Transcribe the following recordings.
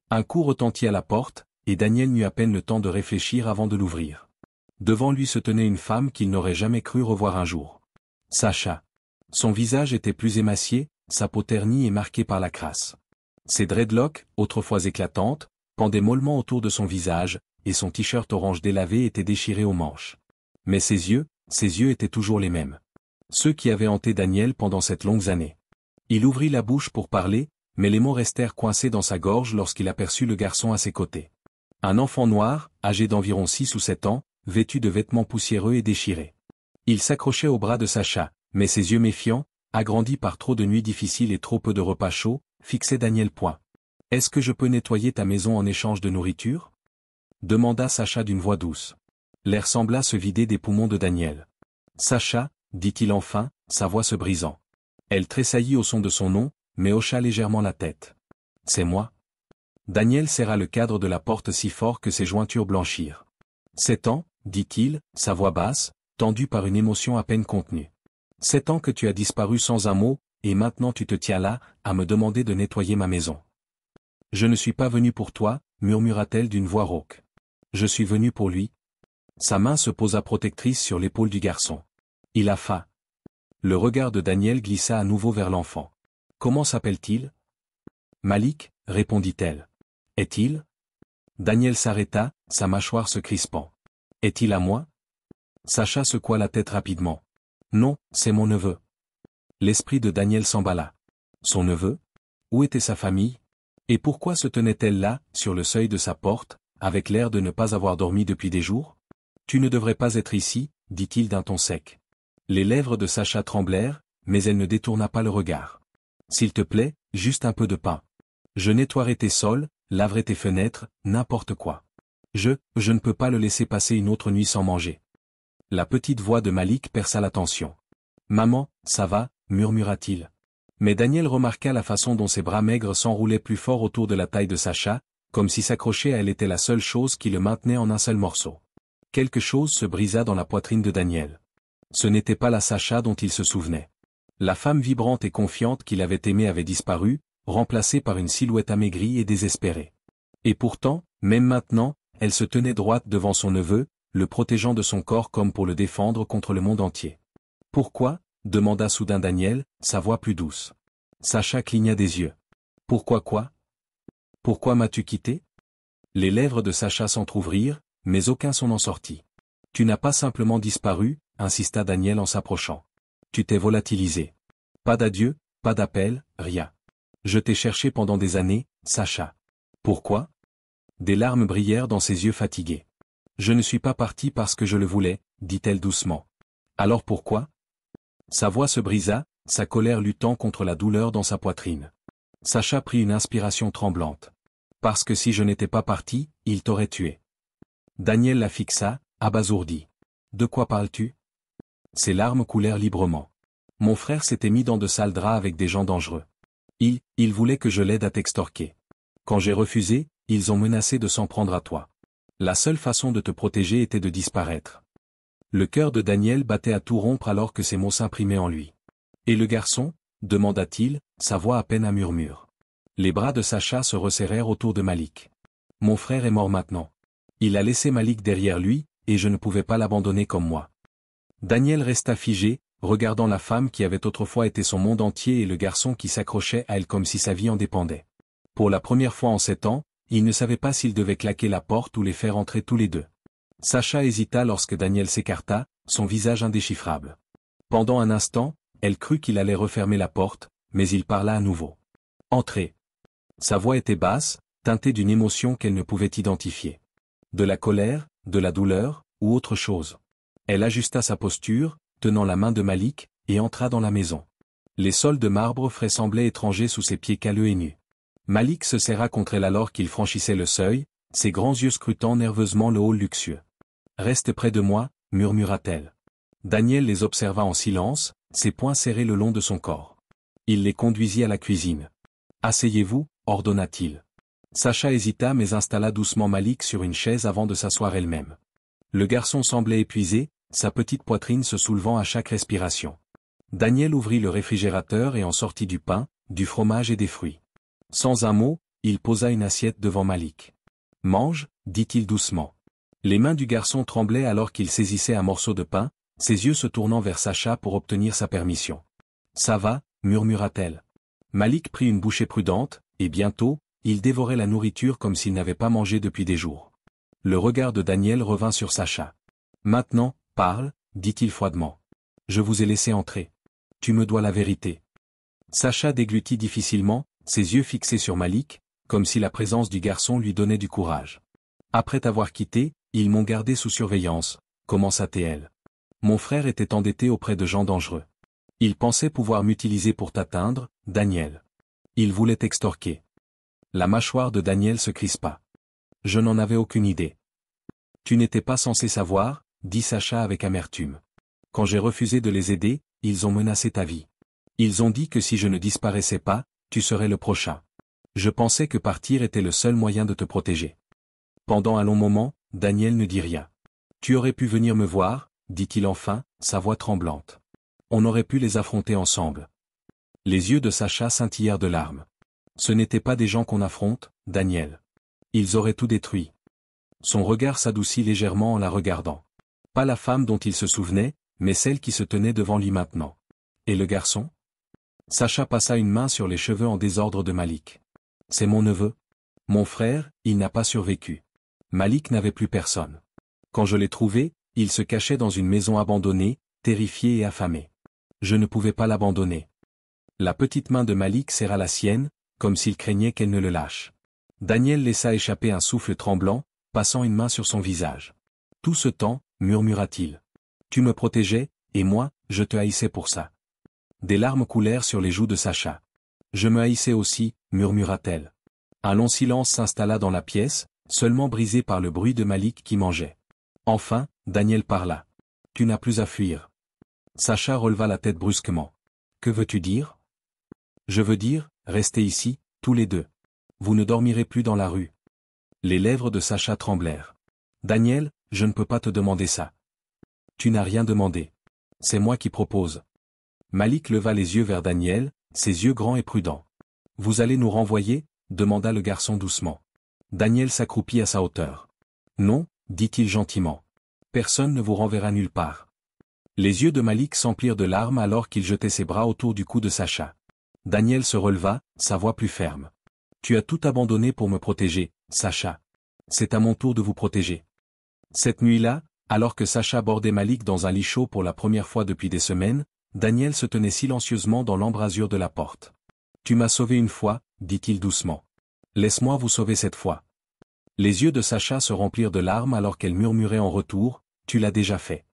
Un coup retentit à la porte, et Daniel n'eut à peine le temps de réfléchir avant de l'ouvrir. Devant lui se tenait une femme qu'il n'aurait jamais cru revoir un jour. Sacha. Son visage était plus émacié, sa peau ternie et marquée par la crasse. Ses dreadlocks, autrefois éclatantes, pendaient mollement autour de son visage, et son t-shirt orange délavé était déchiré aux manches. Mais ses yeux étaient toujours les mêmes. Ceux qui avaient hanté Daniel pendant cette longue année. Il ouvrit la bouche pour parler, mais les mots restèrent coincés dans sa gorge lorsqu'il aperçut le garçon à ses côtés. Un enfant noir, âgé d'environ 6 ou 7 ans, vêtu de vêtements poussiéreux et déchirés. Il s'accrochait au bras de Sacha, mais ses yeux méfiants, agrandis par trop de nuits difficiles et trop peu de repas chauds, fixaient Daniel. Est-ce que je peux nettoyer ta maison en échange de nourriture? Demanda Sacha d'une voix douce. L'air sembla se vider des poumons de Daniel. Sacha, dit-il enfin, sa voix se brisant. Elle tressaillit au son de son nom, mais hocha légèrement la tête. C'est moi. Daniel serra le cadre de la porte si fort que ses jointures blanchirent. 7 ans, dit-il, sa voix basse, tendue par une émotion à peine contenue. 7 ans que tu as disparu sans un mot, et maintenant tu te tiens là, à me demander de nettoyer ma maison. Je ne suis pas venu pour toi, murmura-t-elle d'une voix rauque. Je suis venu pour lui. Sa main se posa protectrice sur l'épaule du garçon. Il a faim. Le regard de Daniel glissa à nouveau vers l'enfant. Comment s'appelle-t-il? Malik, répondit-elle. Est-il? Daniel s'arrêta, sa mâchoire se crispant. Est-il à moi? Sacha secoua la tête rapidement. Non, c'est mon neveu. L'esprit de Daniel s'emballa. Son neveu? Où était sa famille? Et pourquoi se tenait-elle là, sur le seuil de sa porte, avec l'air de ne pas avoir dormi depuis des jours? Tu ne devrais pas être ici, dit-il d'un ton sec. Les lèvres de Sacha tremblèrent, mais elle ne détourna pas le regard. S'il te plaît, juste un peu de pain. Je nettoierai tes sols, laverai tes fenêtres, n'importe quoi. Je ne peux pas le laisser passer une autre nuit sans manger. La petite voix de Malik perça la tension. Maman, ça va, murmura-t-il. Mais Daniel remarqua la façon dont ses bras maigres s'enroulaient plus fort autour de la taille de Sacha, comme si s'accrocher à elle était la seule chose qui le maintenait en un seul morceau. Quelque chose se brisa dans la poitrine de Daniel. Ce n'était pas la Sacha dont il se souvenait. La femme vibrante et confiante qu'il avait aimée avait disparu, remplacée par une silhouette amaigrie et désespérée. Et pourtant, même maintenant, elle se tenait droite devant son neveu, le protégeant de son corps comme pour le défendre contre le monde entier. Pourquoi? Demanda soudain Daniel, sa voix plus douce. Sacha cligna des yeux. Pourquoi quoi? Pourquoi m'as-tu quitté? Les lèvres de Sacha s'entr'ouvrirent, mais aucun son n'en sortit. Tu n'as pas simplement disparu, insista Daniel en s'approchant. Tu t'es volatilisé. Pas d'adieu, pas d'appel, rien. Je t'ai cherché pendant des années, Sacha. Pourquoi? Des larmes brillèrent dans ses yeux fatigués. Je ne suis pas parti parce que je le voulais, dit-elle doucement. Alors pourquoi? Sa voix se brisa, sa colère luttant contre la douleur dans sa poitrine. Sacha prit une inspiration tremblante. Parce que si je n'étais pas parti, il t'aurait tué. Daniel la fixa, abasourdi. De quoi parles-tu? Ses larmes coulèrent librement. Mon frère s'était mis dans de sales draps avec des gens dangereux. Il voulait que je l'aide à t'extorquer. Quand j'ai refusé, ils ont menacé de s'en prendre à toi. La seule façon de te protéger était de disparaître. Le cœur de Daniel battait à tout rompre alors que ces mots s'imprimaient en lui. Et le garçon? Demanda-t-il, sa voix à peine un murmure. Les bras de Sacha se resserrèrent autour de Malik. Mon frère est mort maintenant. Il a laissé Malik derrière lui, et je ne pouvais pas l'abandonner comme moi. Daniel resta figé, regardant la femme qui avait autrefois été son monde entier et le garçon qui s'accrochait à elle comme si sa vie en dépendait. Pour la première fois en 7 ans, il ne savait pas s'il devait claquer la porte ou les faire entrer tous les deux. Sacha hésita lorsque Daniel s'écarta, son visage indéchiffrable. Pendant un instant, elle crut qu'il allait refermer la porte, mais il parla à nouveau. Entrez. Sa voix était basse, teintée d'une émotion qu'elle ne pouvait identifier. De la colère, de la douleur, ou autre chose. Elle ajusta sa posture, tenant la main de Malik, et entra dans la maison. Les sols de marbre frais semblaient étrangers sous ses pieds calleux et nus. Malik se serra contre elle alors qu'il franchissait le seuil, ses grands yeux scrutant nerveusement le hall luxueux. « Reste près de moi » murmura-t-elle. Daniel les observa en silence, ses poings serrés le long de son corps. Il les conduisit à la cuisine. « Asseyez-vous » ordonna-t-il. Sacha hésita mais installa doucement Malik sur une chaise avant de s'asseoir elle-même. Le garçon semblait épuisé, sa petite poitrine se soulevant à chaque respiration. Daniel ouvrit le réfrigérateur et en sortit du pain, du fromage et des fruits. Sans un mot, il posa une assiette devant Malik. « Mange, dit-il doucement. » Les mains du garçon tremblaient alors qu'il saisissait un morceau de pain, ses yeux se tournant vers Sacha pour obtenir sa permission. « Ça va, murmura-t-elle. Malik prit une bouchée prudente, et bientôt, il dévorait la nourriture comme s'il n'avait pas mangé depuis des jours. Le regard de Daniel revint sur Sacha. « Maintenant, parle, dit-il froidement. Je vous ai laissé entrer. Tu me dois la vérité. » Sacha déglutit difficilement, ses yeux fixés sur Malik, comme si la présence du garçon lui donnait du courage. « Après t'avoir quitté, ils m'ont gardé sous surveillance, commença-t-elle. Mon frère était endetté auprès de gens dangereux. Il pensait pouvoir m'utiliser pour t'atteindre, Daniel. Il voulait t'extorquer. » La mâchoire de Daniel se crispa. « Je n'en avais aucune idée. »« Tu n'étais pas censé savoir, » dit Sacha avec amertume. « Quand j'ai refusé de les aider, ils ont menacé ta vie. Ils ont dit que si je ne disparaissais pas, tu serais le prochain. Je pensais que partir était le seul moyen de te protéger. » Pendant un long moment, Daniel ne dit rien. « Tu aurais pu venir me voir, » dit-il enfin, sa voix tremblante. « On aurait pu les affronter ensemble. » Les yeux de Sacha scintillèrent de larmes. « Ce n'étaient pas des gens qu'on affronte, Daniel. Ils auraient tout détruit. » Son regard s'adoucit légèrement en la regardant. Pas la femme dont il se souvenait, mais celle qui se tenait devant lui maintenant. Et le garçon ? Sacha passa une main sur les cheveux en désordre de Malik. « C'est mon neveu. Mon frère, il n'a pas survécu. Malik n'avait plus personne. Quand je l'ai trouvé, il se cachait dans une maison abandonnée, terrifié et affamé. Je ne pouvais pas l'abandonner. » La petite main de Malik serra la sienne, comme s'il craignait qu'elle ne le lâche. Daniel laissa échapper un souffle tremblant, passant une main sur son visage. « Tout ce temps, murmura-t-il. Tu me protégeais, et moi, je te haïssais pour ça. » Des larmes coulèrent sur les joues de Sacha. « Je me haïssais aussi, murmura-t-elle. » Un long silence s'installa dans la pièce, seulement brisé par le bruit de Malik qui mangeait. Enfin, Daniel parla. « Tu n'as plus à fuir. » Sacha releva la tête brusquement. « Que veux-tu dire ? » « Je veux dire, restez ici, tous les deux. Vous ne dormirez plus dans la rue. » Les lèvres de Sacha tremblèrent. « Daniel, je ne peux pas te demander ça. Tu n'as rien demandé. C'est moi qui propose. » Malik leva les yeux vers Daniel, ses yeux grands et prudents. « Vous allez nous renvoyer ? » demanda le garçon doucement. Daniel s'accroupit à sa hauteur. « Non, » dit-il gentiment. « Personne ne vous renverra nulle part. » Les yeux de Malik s'emplirent de larmes alors qu'il jetait ses bras autour du cou de Sacha. Daniel se releva, sa voix plus ferme. « Tu as tout abandonné pour me protéger, Sacha. C'est à mon tour de vous protéger. » Cette nuit-là, alors que Sacha bordait Malik dans un lit chaud pour la première fois depuis des semaines, Daniel se tenait silencieusement dans l'embrasure de la porte. « Tu m'as sauvé une fois, » dit-il doucement. « Laisse-moi vous sauver cette fois. » Les yeux de Sacha se remplirent de larmes alors qu'elle murmurait en retour, « Tu l'as déjà fait. »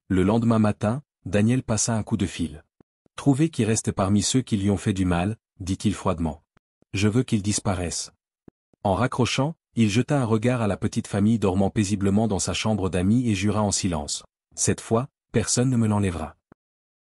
Le lendemain matin, Daniel passa un coup de fil. « Trouvez qui reste parmi ceux qui lui ont fait du mal, » dit-il froidement. « Je veux qu'ils disparaissent. » En raccrochant, il jeta un regard à la petite famille dormant paisiblement dans sa chambre d'amis et jura en silence. « Cette fois, personne ne me l'enlèvera. »